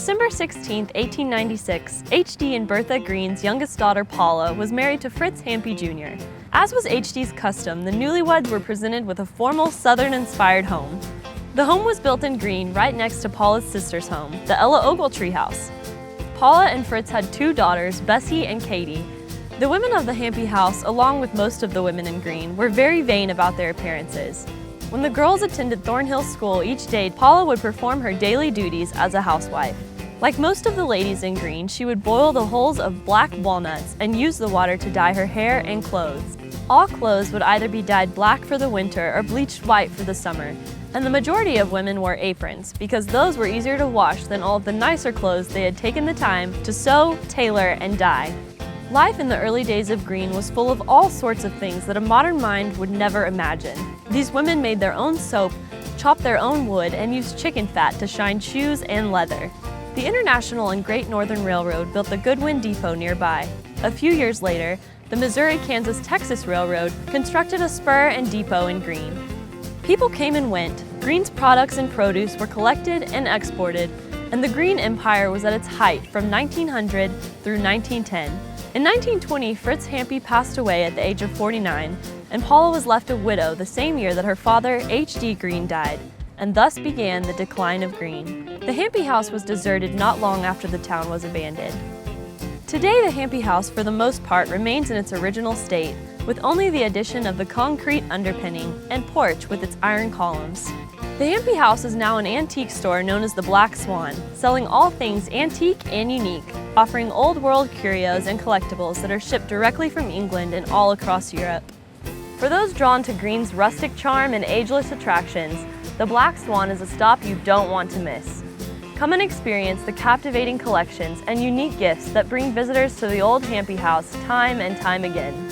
December 16, 1896, H.D. and Bertha Greene's youngest daughter, Paula, was married to Fritz Hampe Jr. As was H.D.'s custom, the newlyweds were presented with a formal Southern-inspired home. The home was built in Gruene, right next to Paula's sister's home, the Ella Ogletree house. Paula and Fritz had 2 daughters, Bessie and Katie. The women of the Hampe house, along with most of the women in Gruene, were very vain about their appearances. When the girls attended Thornhill School each day, Paula would perform her daily duties as a housewife. Like most of the ladies in Gruene, she would boil the hulls of black walnuts and use the water to dye her hair and clothes. All clothes would either be dyed black for the winter or bleached white for the summer, and the majority of women wore aprons because those were easier to wash than all of the nicer clothes they had taken the time to sew, tailor, and dye. Life in the early days of Gruene was full of all sorts of things that a modern mind would never imagine. These women made their own soap, chopped their own wood, and used chicken fat to shine shoes and leather. The International and Great Northern Railroad built the Goodwin Depot nearby. A few years later, the Missouri-Kansas-Texas Railroad constructed a spur and depot in Gruene. People came and went, Gruene's products and produce were collected and exported, and the Gruene Empire was at its height from 1900 through 1910. In 1920, Fritz Hampe passed away at the age of 49, and Paula was left a widow the same year that her father, H.D. Gruene, died, and thus began the decline of Gruene. The Hampe house was deserted not long after the town was abandoned. Today, the Hampe house, for the most part, remains in its original state, with only the addition of the concrete underpinning and porch with its iron columns. The Hampe house is now an antique store known as the Black Swan, selling all things antique and unique, offering old world curios and collectibles that are shipped directly from England and all across Europe. For those drawn to Gruene's rustic charm and ageless attractions, the Black Swan is a stop you don't want to miss. Come and experience the captivating collections and unique gifts that bring visitors to the old Hampe house time and time again.